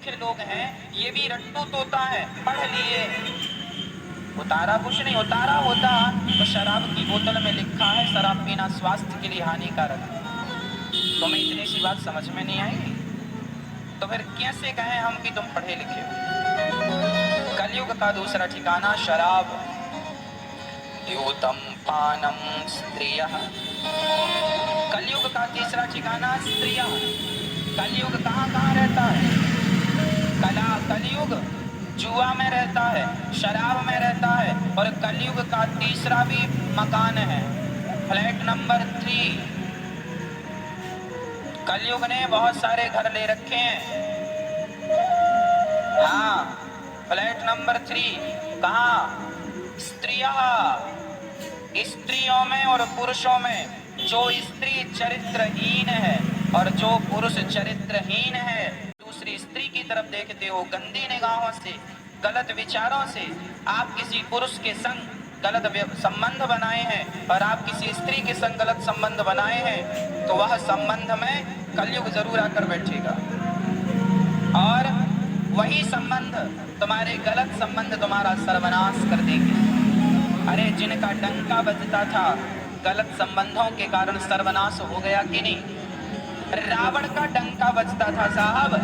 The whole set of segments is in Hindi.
मूर्ख लोग हैं, ये भी रट्टू तोता है, पढ़ लिए। उतारा कुछ नहीं, उतारा होता तो शराब की बोतल में लिखा है शराब पीना स्वास्थ्य के लिए हानिकारक। तुम्हें इतनी सी बात समझ में नहीं आई तो फिर कैसे कहें हम कि तुम पढ़े लिखे हो। कलयुग का दूसरा ठिकाना शराब, द्योतम पानम स्त्रियः। कलयुग का तीसरा ठिकाना स्त्रियां। कलयुग कहाँ कहाँ रहता है? कलयुग जुआ में रहता है, शराब में रहता है, और कलयुग का तीसरा भी मकान है, फ्लैट नंबर 3। कलयुग ने बहुत सारे घर ले रखे हैं। हाँ, फ्लैट नंबर 3 कहाँ? स्त्रियों में और पुरुषों में। जो स्त्री चरित्रहीन है और जो पुरुष चरित्रहीन है, दूसरी स्त्री की तरफ देखते हो गंदी निगाहों से, गलत विचारों से, आप किसी पुरुष के संग गलत संबंध बनाए हैं और आप किसी स्त्री के संग गलत संबंध बनाए हैं, तो वह संबंध में कलयुग जरूर आकर बैठेगा और वही संबंध, तुम्हारे गलत संबंध तुम्हारा सर्वनाश कर देंगे। अरे जिनका डंका बजता था गलत संबंधों के कारण सर्वनाश हो गया कि नहीं? रावण का डंका बजता था साहब,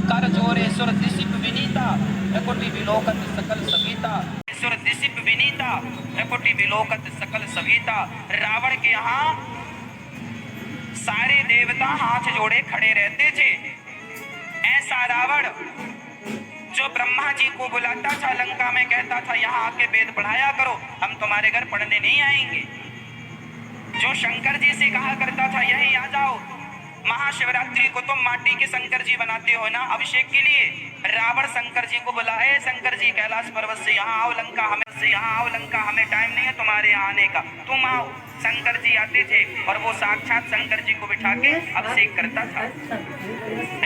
कर जोरे सुर दिसिप विनीता प्रकुटि विलोकत सकल सभीता। सुर दिसिप विनीता प्रकुटि विलोकत सकल सभीता। रावण के यहाँ सारे देवता हाथ जोड़े खड़े रहते थे। ऐसा रावण जो ब्रह्मा जी को बुलाता था लंका में, कहता था यहाँ आके वेद पढ़ाया करो, हम तुम्हारे घर पढ़ने नहीं आएंगे। जो शंकर जी से कहा करता था यहीं आ जाओ, महाशिवरात्रि को तुम माटी के शंकर जी बनाते हो ना अभिषेक के लिए, रावण शंकर जी को बुलाए, शंकर जी कैलाश पर्वत से यहाँ आओ लंका, हमें टाइम नहीं है तुम्हारे यहाँ आने का, तुम आओ। शंकर जी आते थे और वो साक्षात शंकर जी को बिठा के अभिषेक करता था।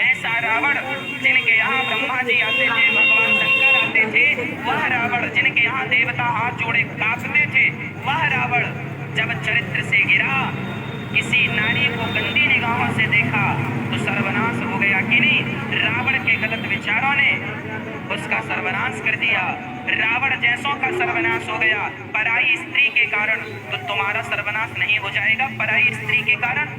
ऐसा रावण जिनके यहाँ ब्रह्मा जी आते थे, भगवान शंकर आते थे, वह रावण जिनके यहाँ देवता हाथ जोड़े कांपते थे, वह रावण जब चरित्र से गिरा, किसी नारी को गंदी निगाहों से देखा तो सर्वनाश हो गया कि नहीं? रावण के गलत विचारों ने उसका सर्वनाश कर दिया। रावण जैसों का सर्वनाश हो गया पराई स्त्री के कारण, तो तुम्हारा सर्वनाश नहीं हो जाएगा पराई स्त्री के कारण,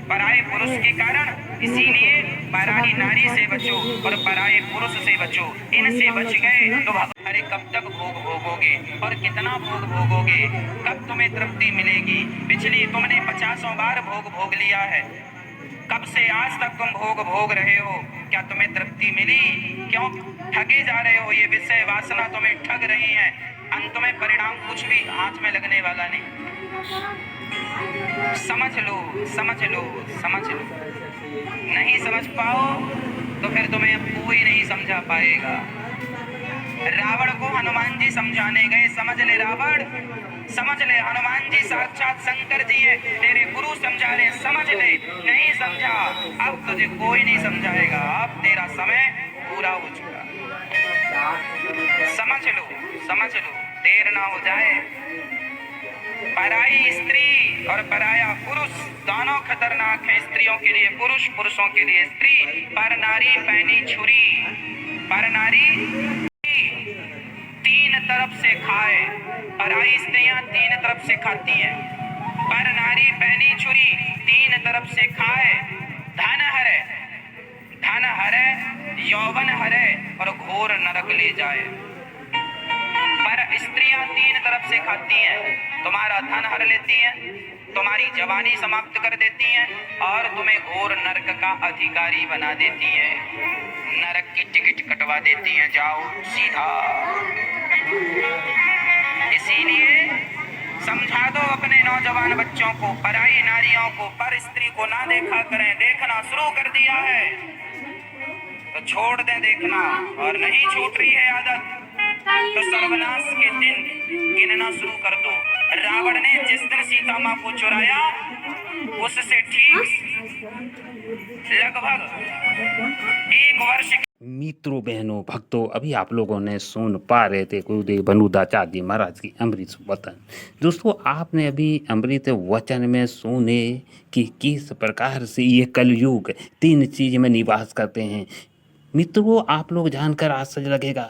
पराये पुरुष के कारण? इसीलिए पराई नारी से बचो और पराये पुरुष से बचो। इनसे बच गए तो अरे कब तक भोग भोगोगे और कितना भोग भोगोगे? कब तुम्हें तृप्ति मिलेगी? पिछली तुमने 50 बार भोग भोग लिया है, कब से आज तक तुम भोग भोग रहे हो? क्या तुम्हें तृप्ति मिली? क्यों ठगे जा रहे हो? ये विषय वासना तुम्हें ठग रही है, अंत में परिणाम कुछ भी हाथ में लगने वाला नहीं। समझ लो, समझ लो, समझ लो। नहीं समझ पाओ तो फिर तुम्हें अब कोई नहीं समझा पाएगा। रावण को हनुमान जी समझाने गए, समझ ले रावण, समझ ले, हनुमान जी साक्षात शंकर जी है, तेरे गुरु समझा रहे, समझ ले। नहीं समझा, अब तुझे कोई नहीं समझाएगा, अब तेरा समय पूरा हो चुका। समझ लो, समझ लो, देर ना हो जाए। पराई स्त्री और पराया पुरुष दोनों खतरनाक हैं, स्त्रियों के लिए पुरुष, पुरुषों के लिए स्त्री। पर नारी पैनी छुरी, पर नारी तीन तरफ से खाए, पराई स्त्रियां तीन तरफ से खाती हैं, पर नारी पैनी छुरी तीन तरफ से खाए। धन हरे, यौवन हरे और घोर नरक ले जाए। पर स्त्रियां तीन तरफ से खाती हैं, तुम्हारा धन हर लेती हैं, तुम्हारी जवानी समाप्त कर देती हैं और तुम्हें घोर नरक का अधिकारी बना देती हैं, नरक की टिकट कटवा देती हैं, जाओ सीधा। इसीलिए समझा दो अपने नौजवान बच्चों को, पराई नारियों को, पर स्त्री को ना देखा करें। देखना शुरू कर दिया है तो छोड़ दें देखना, और नहीं छूट रही है आदत तो सर्वनाश के दिन गिनना शुरू कर दो। रावण ने जिस दिन सीता माँ को चुराया उससे ठीक लगभग 1 वर्ष। मित्रों, बहनों, भक्तों, अभी आप लोगों ने सुन पा रहे थे गुरुदेव बनुदाचार्य जी महाराज की अमृत वचन। दोस्तों, आपने अभी अमृत वचन में सुने कि किस प्रकार से ये कलयुग 3 चीज में निवास करते हैं। मित्रों, आप लोग जानकर आश्चर्य लगेगा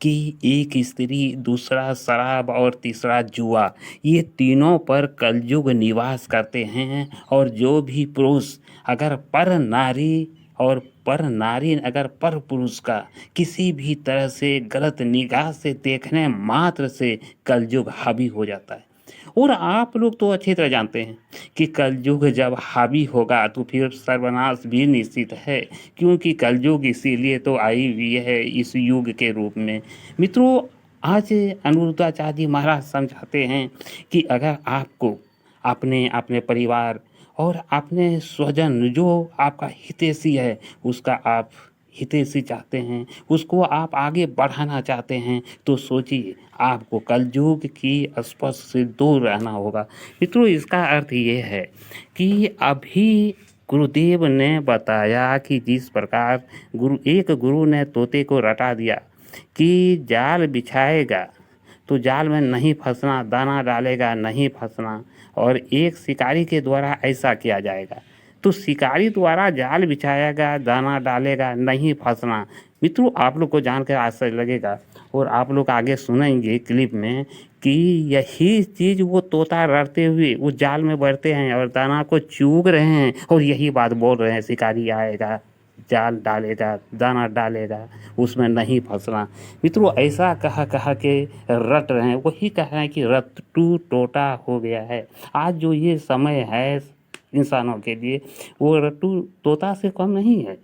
कि एक स्त्री, दूसरा शराब और तीसरा जुआ, ये तीनों पर कलयुग निवास करते हैं। और जो भी पुरुष अगर पर नारी और पर नारी अगर पर पुरुष का किसी भी तरह से गलत निगाह से देखने मात्र से कलयुग हावी हो जाता है। और आप लोग तो अच्छी तरह जानते हैं कि कलयुग जब हावी होगा तो फिर सर्वनाश भी निश्चित है, क्योंकि कलयुग इसीलिए तो आई हुई है इस युग के रूप में। मित्रों, आज अनिरुद्धाचार्य जी महाराज समझाते हैं कि अगर आपको अपने अपने परिवार और अपने स्वजन जो आपका हितैषी है उसका आप हितैषी चाहते हैं, उसको आप आगे बढ़ाना चाहते हैं, तो सोचिए आपको कलयुग की स्पर्श से दूर रहना होगा। मित्रों, इसका अर्थ ये है कि अभी गुरुदेव ने बताया कि जिस प्रकार एक गुरु ने तोते को रटा दिया कि जाल बिछाएगा तो जाल में नहीं फंसना, दाना डालेगा नहीं फंसना, और एक शिकारी के द्वारा ऐसा किया जाएगा तो शिकारी द्वारा जाल बिछाएगा, दाना डालेगा नहीं फंसना। मित्रों, आप लोग को जानकर आश्चर्य लगेगा और आप लोग आगे सुनेंगे क्लिप में कि यही चीज़ वो तोता रटते हुए वो जाल में बढ़ते हैं और दाना को चूग रहे हैं और यही बात बोल रहे हैं, शिकारी आएगा, जाल डालेगा, दाना डालेगा, उसमें नहीं फंसना। मित्रों, ऐसा कहा के रट रहे हैं, वही कह रहे हैं कि रट्टू टोटा हो गया है। आज जो ये समय है इंसानों के लिए वो रट्टू तोता से कम नहीं है।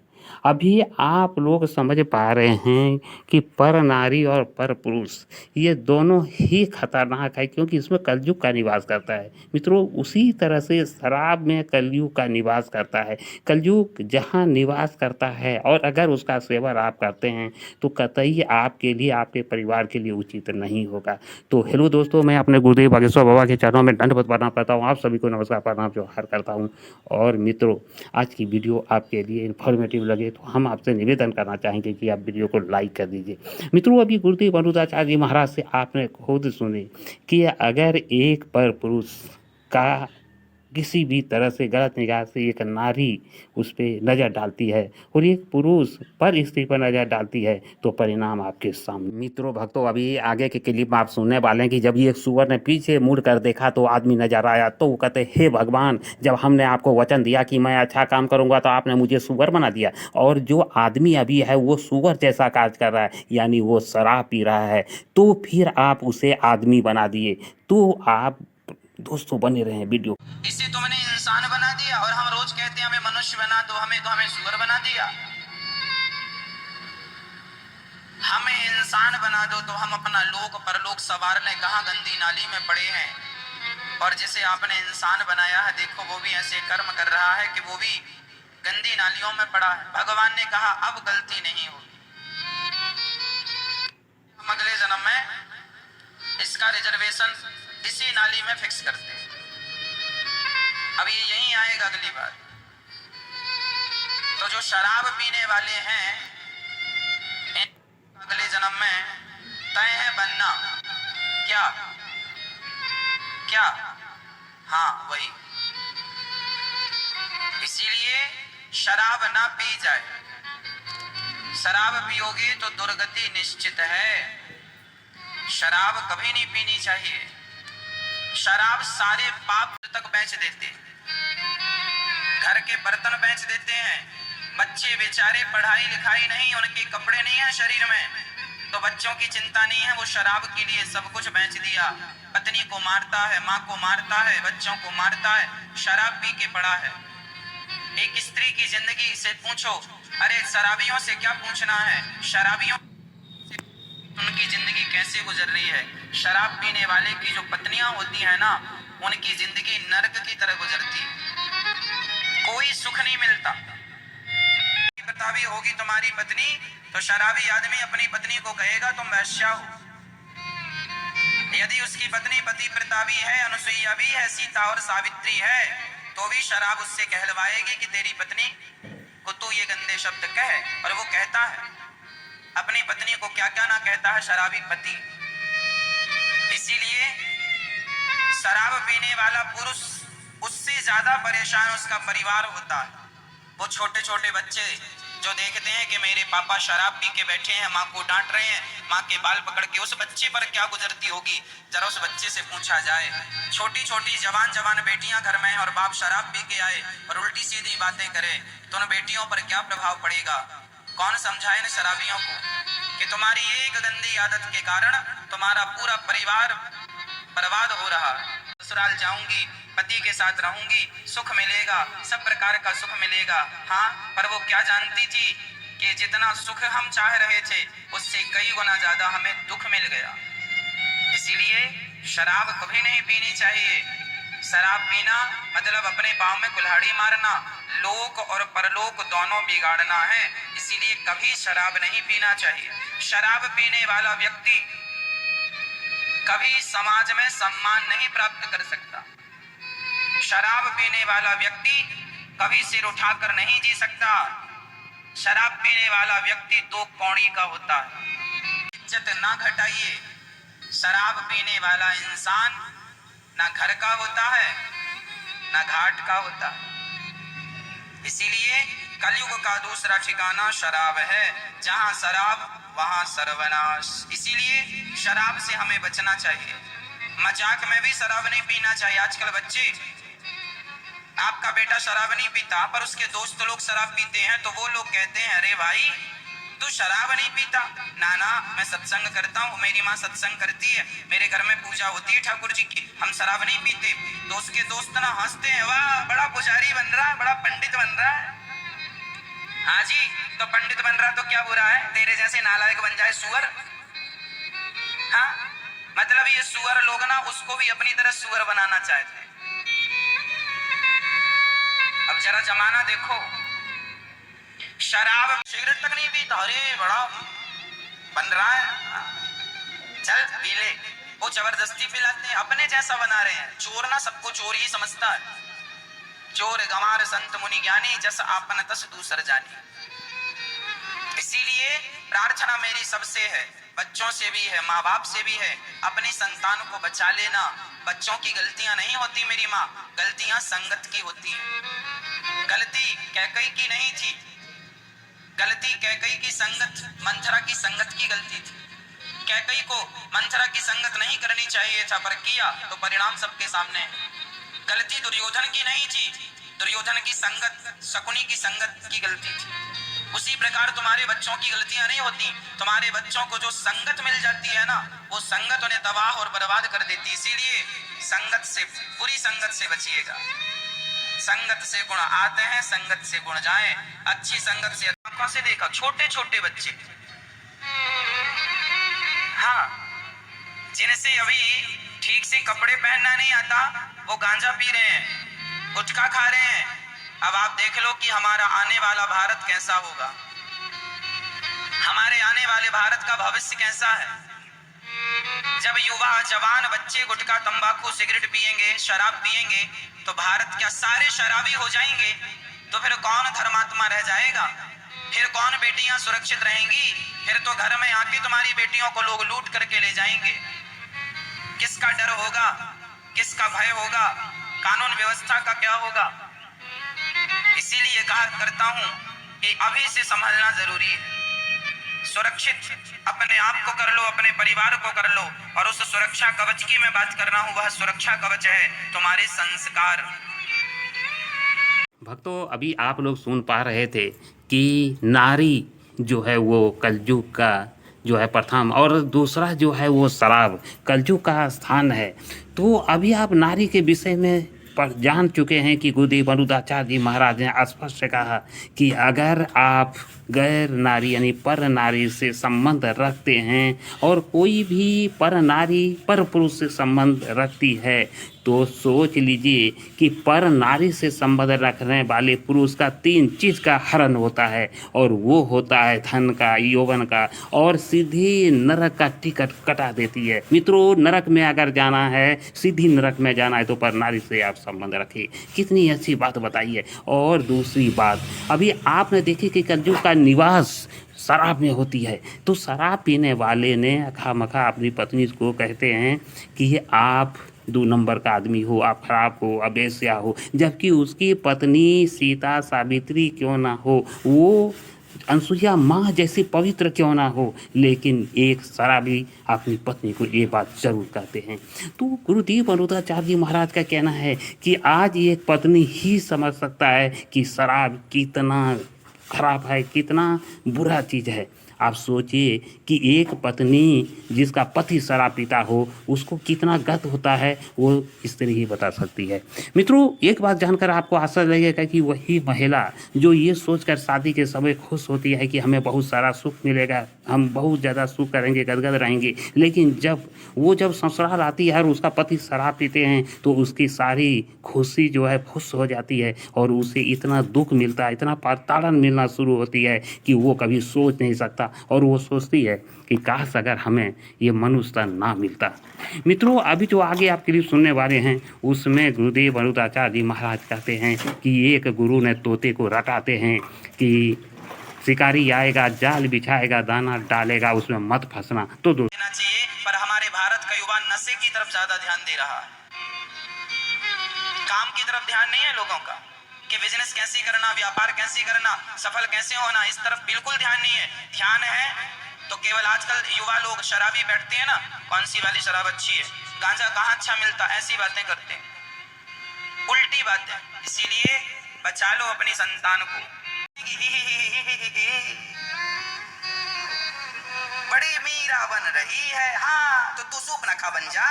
अभी आप लोग समझ पा रहे हैं कि पर नारी और पर पुरुष ये दोनों ही खतरनाक है, क्योंकि इसमें कलयुग का निवास करता है। मित्रों, उसी तरह से शराब में कलयुग का निवास करता है। कलयुग जहाँ निवास करता है और अगर उसका सेवन आप करते हैं तो कतई आपके लिए, आपके परिवार के लिए उचित नहीं होगा। तो हेलो दोस्तों, मैं अपने गुरुदेव बागेश्वर बाबा के चरणों में दंडवत प्रणाम करता हूँ। आप सभी को नमस्कार प्रणाम जोहार करता हूँ। और मित्रों, आज की वीडियो आपके लिए इन्फॉर्मेटिव लगे तो हम आपसे निवेदन करना चाहेंगे कि आप वीडियो को लाइक कर दीजिए। मित्रों, अभी गुरुदेव अनिरुद्धाचार्य जी महाराज से आपने खुद सुने कि अगर एक पर पुरुष का किसी भी तरह से गलत निगाह से एक नारी उस पर नज़र डालती है और एक पुरुष पर स्त्री पर नज़र डालती है तो परिणाम आपके सामने। मित्रों भक्तों, अभी आगे के क्लिप में आप सुनने वाले हैं कि जब ये सुअर ने पीछे मुड़ कर देखा तो आदमी नजर आया, तो वो कहते, हे भगवान, जब हमने आपको वचन दिया कि मैं अच्छा काम करूंगा तो आपने मुझे सुअर बना दिया, और जो आदमी अभी है वो सुअर जैसा कार्य कर रहा है, यानी वो शराब पी रहा है, तो फिर आप उसे आदमी बना दिए। तो आप दोस्तों बने रहे वीडियो। इससे तुमने इंसान बना दिया और हम रोज कहते हैं हमें मनुष्य बना दो, हमें सुअर बना दिया। हमें इंसान बना दो तो हम अपना लोक परलोक संवारने कहाँ गंदी नाली में पड़े हैं। और जिसे आपने इंसान बनाया है, देखो वो भी ऐसे कर्म कर रहा है कि वो भी गंदी नालियों में पड़ा है। भगवान ने कहा अब गलती नहीं होगी, हम अगले जन्म में इसका रिजर्वेशन इसी नाली में फिक्स करते हैं। अब ये यहीं आएगा अगली बार। तो जो शराब पीने वाले हैं अगले जन्म में तय है बनना क्या क्या, हाँ वही। इसीलिए शराब ना पी जाए। शराब पियोगे तो दुर्गति निश्चित है। शराब कभी नहीं पीनी चाहिए। शराब सारे पाप तक बेच देते, घर के बर्तन बेच देते हैं। बच्चे बेचारे पढ़ाई लिखाई नहीं, उनके कपड़े नहीं है शरीर में, तो बच्चों की चिंता नहीं है, वो शराब के लिए सब कुछ बेच दिया। पत्नी को मारता है, माँ को मारता है, बच्चों को मारता है, शराब पी के पड़ा है। एक स्त्री की जिंदगी से पूछो, अरे शराबियों से क्या पूछना है, शराबियों उनकी जिंदगी कैसे गुजर रही है। शराब पीने वाले की जो पत्नियां होती है ना, उनकी जिंदगी नरक की तरह गुजरती, कोई सुख नहीं मिलता। प्रतापी होगी तुम्हारी पत्नी तो शराबी आदमी अपनी पत्नी को कहेगा तुम वैश्या हो। यदि उसकी पत्नी पति प्रतापी है, अनुसुईया भी है, सीता और सावित्री है, तो भी शराब उससे कहलवाएगी कि तेरी पत्नी को तू ये गंदे शब्द कहे। और वो कहता है अपनी पत्नी को क्या क्या ना कहता है शराबी पति। इसीलिए शराब पीने वाला पुरुष, उससे ज्यादा परेशान उसका परिवार होता है। वो छोटे छोटे बच्चे जो देखते हैं कि मेरे पापा शराब पी के बैठे हैं, माँ को डांट रहे हैं, माँ के बाल पकड़ के, उस बच्चे पर क्या गुजरती होगी, जरा उस बच्चे से पूछा जाए। छोटी छोटी जवान जवान बेटियां घर में हैं और बाप शराब पी के आए और उल्टी सीधी बातें करे, तो उन बेटियों पर क्या प्रभाव पड़ेगा। कौन समझाए इन शराबियों को कि तुम्हारी एक गंदी आदत के कारण तुम्हारा पूरा परिवार बर्बाद हो रहा है। ससुराल जाऊंगी, पति के साथ रहूंगी, सुख मिलेगा, सब प्रकार का सुख मिलेगा। हाँ, पर वो क्या जानती थी कि जितना सुख हम चाह रहे थे उससे कई गुना ज्यादा हमें दुख मिल गया। इसीलिए शराब कभी नहीं पीनी चाहिए। शराब पीना मतलब अपने पाँव में कुल्हाड़ी मारना, लोक और परलोक दोनों बिगाड़ना है। इसीलिए कभी शराब नहीं पीना चाहिए। शराब पीने वाला व्यक्ति कभी समाज में सम्मान नहीं प्राप्त कर सकता। शराब पीने वाला व्यक्ति कभी सिर उठाकर नहीं जी सकता। शराब पीने वाला व्यक्ति दो कौड़ी का होता है। इज्जत ना घटाइए। शराब पीने वाला इंसान ना घर का होता है ना घाट का होता है। इसीलिए कलयुग का दूसरा ठिकाना शराब है। जहां शराब वहां सर्वनाश। इसीलिए शराब से हमें बचना चाहिए। मजाक में भी शराब नहीं पीना चाहिए। आजकल बच्चे, आपका बेटा शराब नहीं पीता पर उसके दोस्त लोग शराब पीते हैं, तो वो लोग कहते हैं अरे भाई तू शराब नहीं पीता। नाना, मैं सत्संग करता हूँ, मेरी माँ सत्संग करती है, मेरे घर में पूजा होती है ठाकुर जी की, हम शराब नहीं पीते। तो उसके दोस्त ना हंसते हैं, वाह बड़ा पुजारी बन रहा है, बड़ा पंडित बन रहा है। हाँ जी, तो पंडित बन रहा तो क्या बुरा है, तेरे जैसे नालायक बन जाए सुअर। हाँ, मतलब ये सुअर लोग ना उसको भी अपनी तरह सुअर बनाना चाहते हैं। अब जरा जमाना देखो, शराब सिगरेट तक नहीं पीता, अरे बड़ा बन रहा है, चल पी ले। वो जबरदस्ती पिलाते हैं, अपने जैसा बना रहे हैं। चोर ना सबको चोर ही समझता है। चोर गंवार संत मुनि ज्ञानी, जस आपन तस दूसर जानी। इसीलिए प्रार्थना मेरी सबसे है, बच्चों से भी है, माँ बाप से भी है, अपनी संतान को बचा लेना। बच्चों की गलतियां नहीं होती मेरी माँ, गलतियां संगत की होती हैं। गलती कैकई की नहीं थी, गलती कैकई की संगत, मंथरा की संगत की गलती थी। कैकई को मंथरा की संगत नहीं करनी चाहिए था, पर किया तो परिणाम सबके सामने है। गलती दुर्योधन की नहीं थी, दुर्योधन की संगत, शकुनी की संगत की गलती थी। उसी प्रकार तुम्हारे बच्चों की गलतियां नहीं होती, तुम्हारे बच्चों को जो संगत मिल जाती है ना, वो संगत उन्हें तबाह और बर्बाद कर देती। इसीलिए संगत से, बुरी संगत से बचिएगा। संगत से गुण आते हैं, संगत से गुण जाएं। अच्छी संगत से, आंखों से देखा छोटे छोटे बच्चे, हाँ, जिनसे अभी ठीक से कपड़े पहनना नहीं आता, वो गांजा पी रहे हैं, गुटखा खा रहे हैं। अब आप देख लो कि हमारा आने वाला भारत कैसा होगा, हमारे आने वाले भारत का भविष्य कैसा है। जब युवा जवान बच्चे गुटखा तंबाकू सिगरेट पिएंगे, शराब पिएंगे, तो भारत क्या सारे शराबी हो जाएंगे? तो फिर कौन धर्मात्मा रह जाएगा? फिर कौन बेटियां सुरक्षित रहेंगी? फिर तो घर में आके तुम्हारी बेटियों को लोग लूट करके ले जाएंगे। किसका डर होगा, किसका भय होगा, कानून व्यवस्था का क्या होगा? इसीलिए कहा करता हूं कि अभी से संभलना जरूरी है। सुरक्षित अपने आप को कर लो, अपने परिवार को कर लो। और उस सुरक्षा कवच की मैं बात कर रहा हूं, वह सुरक्षा कवच है तुम्हारे संस्कार। भक्तों, अभी आप लोग सुन पा रहे थे कि नारी जो है वो कलयुग का जो है प्रथम, और दूसरा जो है वो शराब कलयुग का स्थान है। तो अभी आप नारी के विषय में पर जान चुके हैं कि गुरुदेव अनिरुद्धाचार्य जी महाराज ने स्पष्ट कहा कि अगर आप गैर नारी यानी पर नारी से संबंध रखते हैं और कोई भी पर नारी पर पुरुष से संबंध रखती है, तो सोच लीजिए कि पर नारी से संबंध रखने वाले पुरुष का 3 चीज़ का हरण होता है, और वो होता है धन का, यौवन का, और सीधी नरक का टिकट कटा देती है। मित्रों, नरक में अगर जाना है, सीधी नरक में जाना है, तो पर नारी से आप संबंध रखिए। कितनी अच्छी बात बताई है। और दूसरी बात, अभी आपने देखी कि कलयुग का निवास शराब में होती है, तो शराब पीने वाले ने खामखा अपनी पत्नी को कहते हैं कि आप 2 नंबर का आदमी हो, आप खराब हो, आप वेश्या हो, जबकि उसकी पत्नी सीता सावित्री क्यों ना हो, वो अनसुईया माँ जैसी पवित्र क्यों ना हो, लेकिन एक शराबी अपनी पत्नी को ये बात जरूर कहते हैं। तो गुरुदेव अनिरुद्धाचार्य जी महाराज का कहना है कि आज एक पत्नी ही समझ सकता है कि शराब कितना खराब है, कितना बुरा चीज़ है। आप सोचिए कि एक पत्नी जिसका पति शराब पीता हो, उसको कितना गत होता है, वो स्त्री ही बता सकती है। मित्रों, एक बात जानकर आपको आश्चर्य लगेगा कि वही महिला जो ये सोचकर शादी के समय खुश होती है कि हमें बहुत सारा सुख मिलेगा, हम बहुत ज़्यादा सुख करेंगे, गदगद रहेंगे, लेकिन जब ससुराल आती है और उसका पति शराब पीते हैं, तो उसकी सारी खुशी जो है फुस हो जाती है और उसे इतना दुख मिलता है, इतना प्रताड़न मिलना शुरू होती है कि वो कभी सोच नहीं सकता और वो सोचती है कि काश अगर हमें ये मनुष्य तन ना मिलता। मित्रों, अभी जो आगे आपके लिए सुनने वाले हैं उसमें गुरुदेव अनिरुद्धाचार्य जी महाराज कहते हैं कि एक गुरु ने तोते को रटाते हैं कि शिकारी आएगा, जाल बिछाएगा, दाना डालेगा, उसमें मत फंसना। तो देना चाहिए, पर हमारे भारत का युवा नशे की तरफ ज्यादा ध्यान दे रहा है, काम की तरफ ध्यान नहीं है लोगों का कि बिजनेस कैसे करना, व्यापार कैसे करना, सफल कैसे होना, इस तरफ बिल्कुल ध्यान नहीं है। ध्यान है तो केवल आजकल युवा लोग शराबी बैठते हैं ना, कौन सी वाली शराब अच्छी है, गांजा कहाँ अच्छा मिलता, ऐसी बातें करते हैं, उल्टी बातें। इसीलिए बचा लो अपनी संतान को। बड़ी मीरा बन रही है, हाँ तो तू सूप न खा बन जा,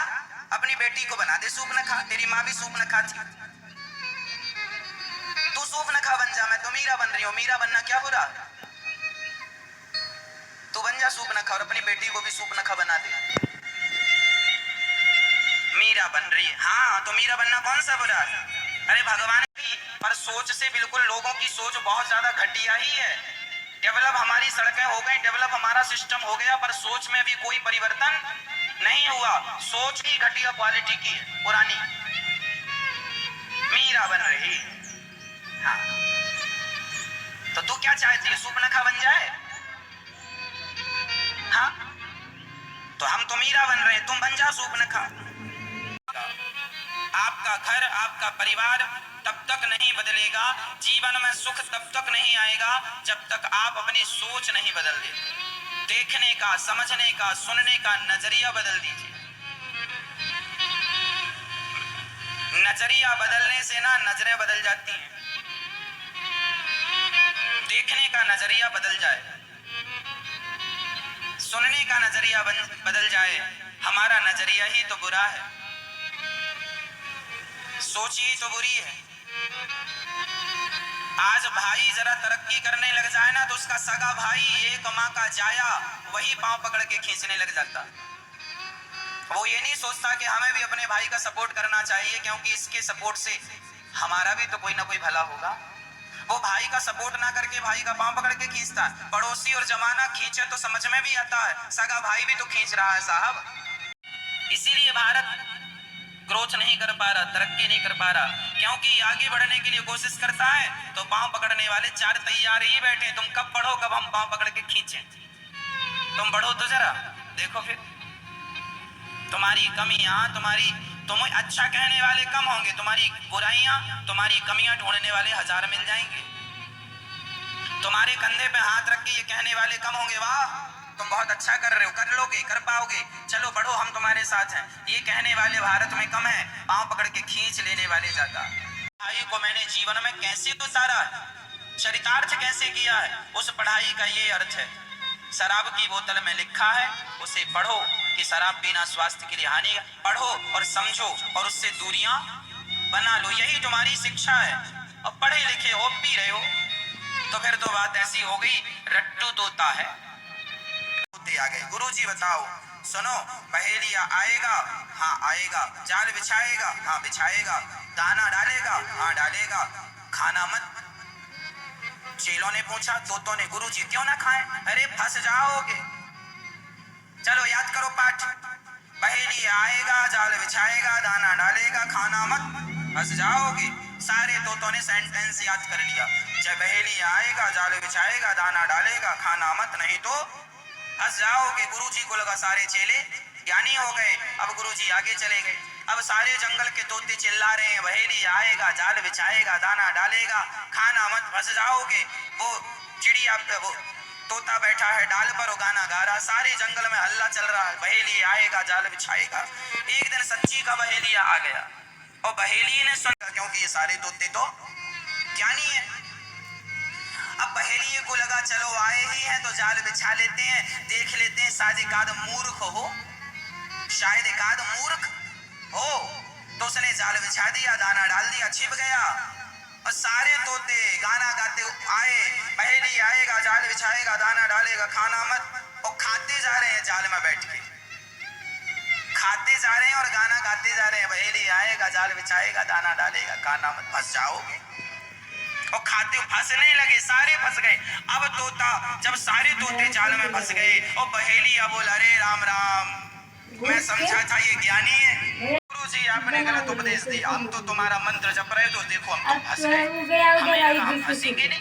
अपनी बेटी को बना दे सूप न खा, तेरी माँ भी सूप न खाती, तू सूप न खा बन जा, मैं तो मीरा बन रही हूँ, मीरा बनना क्या बुरा, तू बन जा सूप न खा और अपनी बेटी को भी सूप न खा बना दे। मीरा बन रही है, हाँ तो मीरा बनना कौन सा बुरा है, अरे भगवान की, पर सोच से बिल्कुल लोगों की सोच बहुत ज्यादा घटिया ही है। डेवलप हमारी सड़कें हो गई, डेवलप हमारा सिस्टम हो गया, पर सोच में अभी कोई परिवर्तन नहीं हुआ, सोच ही घटिया क्वालिटी की है, पुरानी। मीरा बन रही, हाँ तो तू क्या चाहती है, सूपनखा बन जाए, हाँ तो हम तो मीरा बन रहे हैं, तुम बन जा सूपनखा। आपका घर, आपका परिवार तब तक नहीं बदलेगा, जीवन में सुख तब तक नहीं आएगा जब तक आप अपनी सोच नहीं बदल देते। देखने का, समझने का, सुनने का नजरिया बदल दीजिए। नजरिया बदलने से ना नजरें बदल जाती हैं। देखने का नजरिया बदल जाए, सुनने का नजरिया बदल जाए, हमारा नजरिया ही तो बुरा है, सोच ही तो बुरी है। आज भाई जरा तरक्की करने लग जाए ना तो उसका सगा भाई एक माँ का जाया वही पांव पकड़ के खींचने लग जाता। वो ये नहीं सोचता कि हमें भी अपने भाई का सपोर्ट करना चाहिए, क्योंकि इसके सपोर्ट से हमारा भी तो कोई ना कोई भला होगा। वो भाई का सपोर्ट ना करके भाई का पांव पकड़ के खींचता है। पड़ोसी और जमाना खींचे तो समझ में भी आता है, सगा भाई भी तो खींच रहा है साहब। इसीलिए भारत ग्रोथ नहीं कर पा रहा, तरक्की नहीं कर पा रहा, क्योंकि आगे बढ़ने के लिए कोशिश करता है तो पांव पकड़ने वाले चार तैयार ही बैठे। तुम कब बढ़ो, कब हम पांव पकड़ के खींचे। तुम बढ़ो तो जरा देखो, फिर तुम्हारी कमियां, तुम्हें अच्छा कहने वाले कम होंगे, तुम्हारी बुराइयां, तुम्हारी कमियां ढूंढने वाले हजार मिल जाएंगे। तुम्हारे कंधे पे हाथ रख के ये कहने वाले कम होंगे, वाह तुम बहुत अच्छा कर रहे हो, कर लोगे, कर पाओगे, चलो बढ़ो हम तुम्हारे साथ हैं, ये कहने वाले भारत में कम है, पांव पकड़ के खींच लेने वाले ज्यादा। पढ़ाई को मैंने जीवन में कैसे उतारा है, चरितार्थ कैसे किया है, उस पढ़ाई का ये अर्थ है। शराब की बोतल में लिखा है, उसे पढ़ो कि शराब पीना स्वास्थ्य के लिए हानि है, पढ़ो और समझो और उससे दूरियां बना लो, यही तुम्हारी शिक्षा है। और पढ़े लिखे हो, पी रहे हो, तो फिर तो बात ऐसी हो गई, रट्टू तोता है। आ गए, गुरुजी बताओ, सुनो, पहेलिया आएगा, हाँ आएगा, जाल बिछाएगा, हाँ बिछाएगा, दाना डालेगा, हाँ डालेगा, खाना मत। चेलों ने पूछा, तोतों ने, गुरुजी क्यों ना खाएं, अरे फंस जाओगे। चलो याद करो पाठ, पहेलिया आएगा, जाल बिछाएगा, दाना डालेगा, खाना मत, फंस जाओगे। सारे तोतों ने सेंटेंस याद कर लिया, जब पहेलिया आएगा, जाल बिछाएगा, दाना डालेगा, खाना मत, नहीं तो फंस जाओगे। गुरुजी को लगा सारे चेले ज्ञानी हो गए, अब गुरुजी आगे चले गए। अब सारे जंगल के तोते चिल्ला रहे हैं, पहेलिया आएगा, जाल बिछाएगा, दाना डालेगा, खाना मत, फंस जाओगे। वो चिड़िया वो तोता बैठा है डाल पर वो गाना गा रहा, सारे जंगल में हल्ला चल रहा है, बहेली आएगा जाल बिछाएगा। एक दिन सच्ची का बहेलिया आ गया और बहेली ने सुना, क्योंकि ये सारे तोते तो ज्ञानी है। अब बहेलिए को लगा चलो आए ही हैं तो जाल बिछा लेते हैं, देख लेते हैं शायद एकाध मूर्ख हो, शायद एकाध मूर्ख हो। तो उसने जाल बिछा दिया, दाना डाल दिया, छिप गया और सारे तोते गाना गाते आए, बहेली आएगा जाल बिछाएगा दाना डालेगा खाना मत, और खाते जा रहे हैं जाल में बैठ के, खाते जा रहे हैं और गाना गाते जा रहे हैं, बहेली आएगा जाल बिछाएगा दाना डालेगा खाना मत, फंस जाओगे। और खाते फंसने लगे, सारे फंस गए। अब तोता जब सारे तोते जाल में फंस गए और बहेलिया बोला अरे राम राम, मैं समझा था ये ज्ञानी है, गुरुजी आपने गलत उपदेश दिया, हम तो तुम्हारा मंत्र जप रहे तो देखो हम तो फंस गए, हम फंसेंगे नहीं।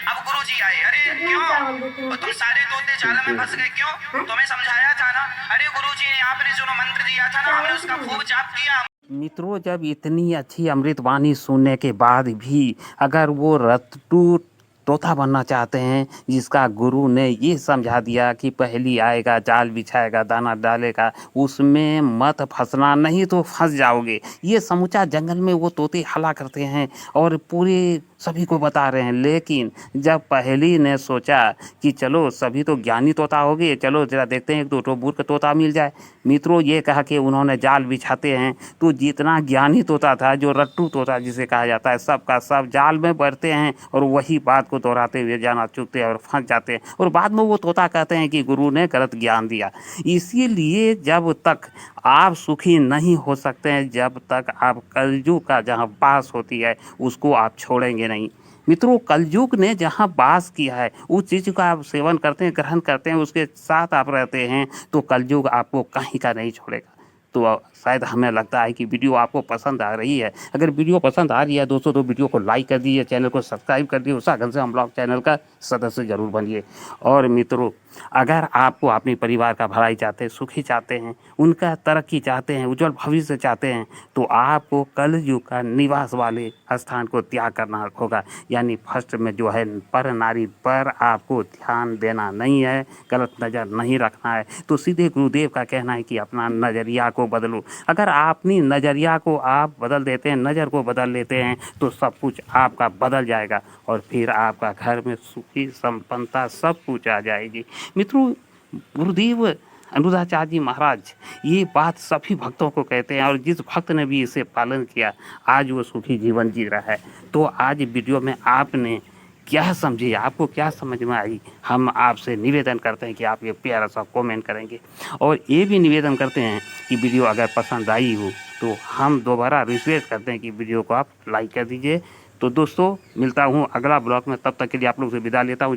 अब गुरुजी आए, अरे क्यों तुम सारे तोते जाल में फंस गए, क्यों? तुम्हें समझाया था ना, अरे गुरुजी ने आपने जो मंत्र दिया था ना, हमने उसका खूब जाप किया। मित्रों, जब इतनी अच्छी अमृतवाणी सुनने के बाद भी अगर वो रट्टू तोता बनना चाहते हैं, जिसका गुरु ने ये समझा दिया कि पहली आएगा जाल बिछाएगा दाना डालेगा, उसमें मत फंसना नहीं तो फंस जाओगे, ये समूचा जंगल में वो तोते हल्ला करते हैं और पूरे सभी को बता रहे हैं। लेकिन जब पहेली ने सोचा कि चलो सभी तो ज्ञानी तोता हो गए, चलो जरा देखते हैं एक दो मूर्ख तोता मिल जाए, मित्रों ये कहा कि उन्होंने जाल बिछाते हैं तो जितना ज्ञानी तोता था, जो रट्टू तोता जिसे कहा जाता है, सब का सब जाल में बढ़ते हैं और वही बात को दोहराते हुए जाना चुकते हैं और फंस जाते हैं, और बाद में वो तोता कहते हैं कि गुरु ने गलत ज्ञान दिया। इसीलिए जब तक आप सुखी नहीं हो सकते हैं, जब तक आप कलयुग का जहाँ बास होती है उसको आप छोड़ेंगे नहीं। मित्रों, कलयुग ने जहाँ वास किया है उस चीज़ का आप सेवन करते हैं, ग्रहण करते हैं, उसके साथ आप रहते हैं, तो कलयुग आपको कहीं का नहीं छोड़ेगा। तो शायद हमें लगता है कि वीडियो आपको पसंद आ रही है। अगर वीडियो पसंद आ रही है दोस्तों तो वीडियो को लाइक कर दीजिए, चैनल को सब्सक्राइब कर दीजिए, उषा घनश्याम ब्लॉग चैनल का सदस्य जरूर बनिए। और मित्रों, अगर आपको अपने परिवार का भलाई चाहते हैं, सुखी चाहते हैं, उनका तरक्की चाहते हैं, उज्जवल भविष्य चाहते हैं, तो आपको कलयुग का निवास वाले स्थान को त्याग करना होगा। यानी फर्स्ट में जो है पर नारी पर आपको ध्यान देना नहीं है, गलत नज़र नहीं रखना है। तो सीधे गुरुदेव का कहना है कि अपना नज़रिया को बदलो। अगर अपनी नज़रिया को आप बदल देते हैं, नज़र को बदल लेते हैं, तो सब कुछ आपका बदल जाएगा और फिर आपका घर में सुखी संपन्नता सब कुछ आ जाएगी। मित्रों, गुरुदेव अनुराचार्य जी महाराज ये बात सभी भक्तों को कहते हैं, और जिस भक्त ने भी इसे पालन किया आज वो सुखी जीवन जी रहा है। तो आज वीडियो में आपने क्या समझी, आपको क्या समझ में आई, हम आपसे निवेदन करते हैं कि आप ये प्यारा सा कमेंट करेंगे, और ये भी निवेदन करते हैं कि वीडियो अगर पसंद आई हो तो हम दोबारा रिक्वेस्ट करते हैं कि वीडियो को आप लाइक कर दीजिए। तो दोस्तों, मिलता हूँ अगला ब्लॉग में, तब तक के लिए आप लोग से विदा लेता हूँ।